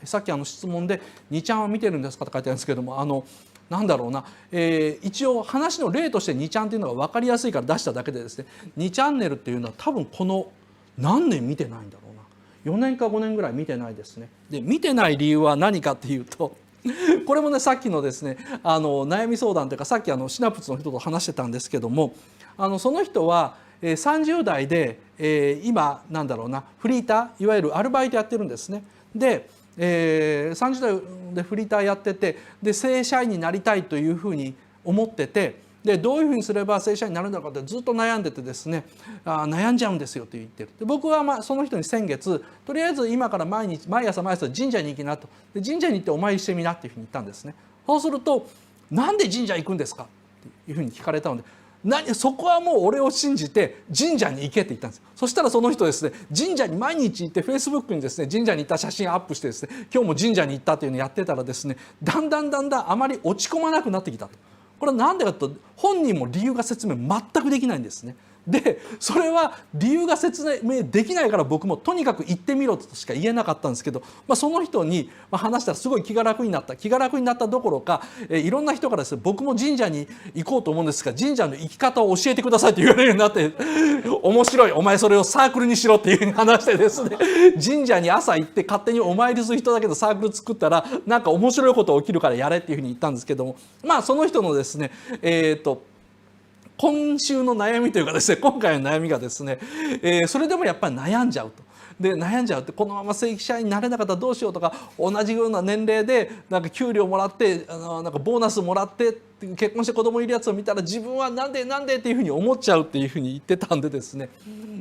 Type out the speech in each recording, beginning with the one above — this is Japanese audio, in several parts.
さっき質問で「2ちゃんは見てるんですか?」と書いてあるんですけどもなんだろうな、一応話の例として2ちゃんっていうのが分かりやすいから出しただけでですね、2チャンネルっていうのは多分この何年見てないんだろうな、4年か5年ぐらい見てないですね。で見てない理由は何かっていうとこれもねさっきのですね悩み相談というか、さっきシナプスの人と話してたんですけども、その人は30代で今なんだろうなフリーターいわゆるアルバイトやってるんですね。で30代でフリーターやってて、で正社員になりたいというふうに思ってて、でどういうふうにすれば正社員になるのかってずっと悩んでてですね、悩んじゃうんですよって言ってる。で僕はその人に先月とりあえず今から毎朝神社に行きなと、で神社に行ってお参りしてみなっていうふうに言ったんですね。そうすると「なんで神社行くんですか?」っていうふうに聞かれたので、そこはもう俺を信じて神社に行けって言ったんです。そしたらその人ですね、神社に毎日行ってフェイスブックにですね神社に行った写真アップしてですね、今日も神社に行ったというのをやってたらですね、だんだんあまり落ち込まなくなってきたと。これは何でかというと本人も理由が説明全くできないんですね。でそれは理由が説明できないから僕もとにかく行ってみろとしか言えなかったんですけど、その人に話したらすごい気が楽になったどころか、いろんな人からですね、僕も神社に行こうと思うんですが神社の行き方を教えてくださいと言われるようになって面白い、お前それをサークルにしろっていうふうに話してですね、神社に朝行って勝手にお参りする人だけどサークル作ったらなんか面白いこと起きるからやれっていうふうに言ったんですけども、その人のですね今週の悩みというかですね、今回の悩みがですね、それでもやっぱり悩んじゃうと。で悩んじゃうって、このまま正規社員になれなかったらどうしようとか、同じような年齢でなんか給料もらってなんかボーナスもらって結婚して子供いるやつを見たら自分はなんでっていうふうに思っちゃうっていうふうに言ってたんでですね、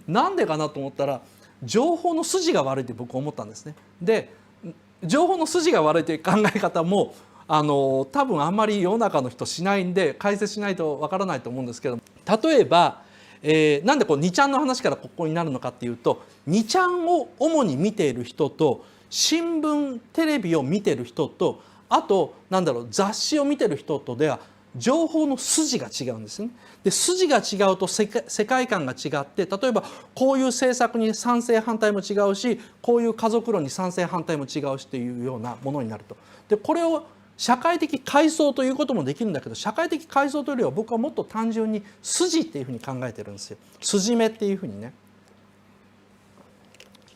なんでかなと思ったら情報の筋が悪いって僕思ったんですね。で情報の筋が悪いという考え方も多分あんまり世の中の人しないんで解説しないとわからないと思うんですけど、例えば、なんで2ちゃんの話からここになるのかっていうと、2ちゃんを主に見ている人と新聞テレビを見ている人と、あと雑誌を見ている人とでは情報の筋が違うんですね。で筋が違うと世界観が違って、例えばこういう政策に賛成反対も違うし、こういう家族論に賛成反対も違うしというようなものになると。でこれを社会的階層ということもできるんだけど、社会的階層というよりは僕はもっと単純に筋っていうふうに考えてるんですよ。筋目っていうふうにね。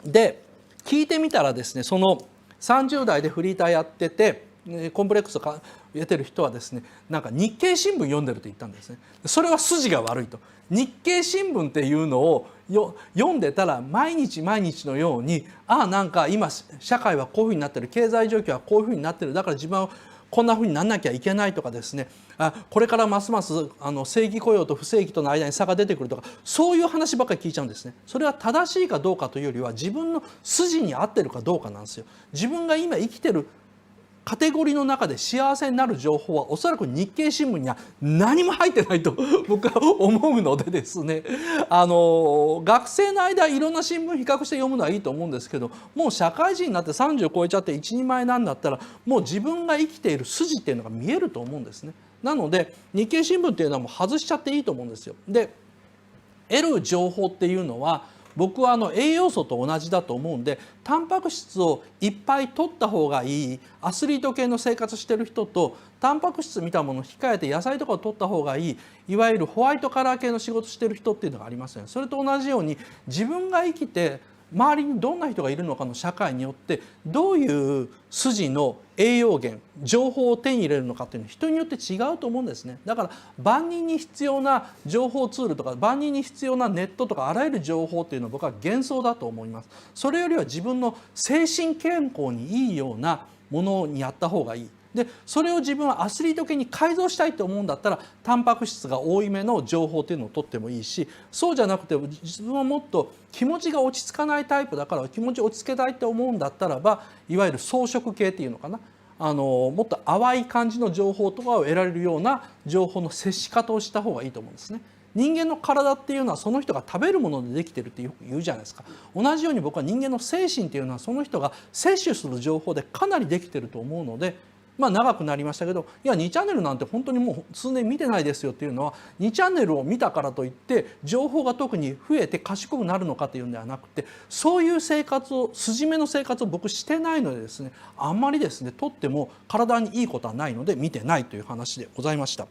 で聞いてみたらですね、その30代でフリーターやっててコンプレックスを得てる人はですね、なんか日経新聞読んでると言ったんですね。それは筋が悪いと。日経新聞っていうのを読んでたら毎日のように、なんか今社会はこういうふうになってる、経済状況はこういうふうになってる、だから自分はこんなふうになんなきゃいけないとかですね、これからますます正規雇用と不正規との間に差が出てくるとか、そういう話ばっかり聞いちゃうんですね。それは正しいかどうかというよりは自分の筋に合ってるかどうかなんですよ。自分が今生きてるカテゴリーの中で幸せになる情報はおそらく日経新聞には何も入ってないと僕は思うのでですね、学生の間いろんな新聞比較して読むのはいいと思うんですけど、もう社会人になって30を超えちゃって一人前なんだったらもう自分が生きている筋っていうのが見えると思うんですね。なので日経新聞っていうのはもう外しちゃっていいと思うんですよ。で得る情報っていうのは僕は栄養素と同じだと思うんで、タンパク質をいっぱい取った方がいいアスリート系の生活してる人と、タンパク質見たものを控えて野菜とかを取った方がいいいわゆるホワイトカラー系の仕事してる人っていうのがありますよね。それと同じように自分が生きて周りにどんな人がいるのかの社会によってどういう筋の栄養源情報を手に入れるのかっていうのは人によって違うと思うんですね。だから万人に必要な情報ツールとか万人に必要なネットとかあらゆる情報っていうのは僕は幻想だと思います。それよりは自分の精神健康にいいようなものにやった方がいい。でそれを自分はアスリート系に改造したいと思うんだったらタンパク質が多いめの情報っていうのを取ってもいいし、そうじゃなくて自分はもっと気持ちが落ち着かないタイプだから気持ち落ち着けたいと思うんだったらばいわゆる装飾系っていうのかな、もっと淡い感じの情報とかを得られるような情報の接し方をした方がいいと思うんですね。人間の体っていうのはその人が食べるものでできてるってよく言うじゃないですか。同じように僕は人間の精神っていうのはその人が摂取する情報でかなりできてると思うので、まあ長くなりましたけど、いや2チャンネルなんて本当にもう数年見てないですよっていうのは、2チャンネルを見たからといって情報が特に増えて賢くなるのかというんではなくて、そういう生活を、筋目の生活を僕してないのでですね、あんまりですねとっても体にいいことはないので見てないという話でございました。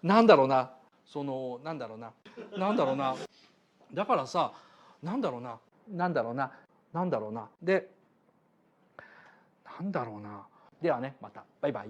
なんだろうな、なんだろうな、だからさ、なんだろうなで、なんだろうな。ではね、またバイバイ。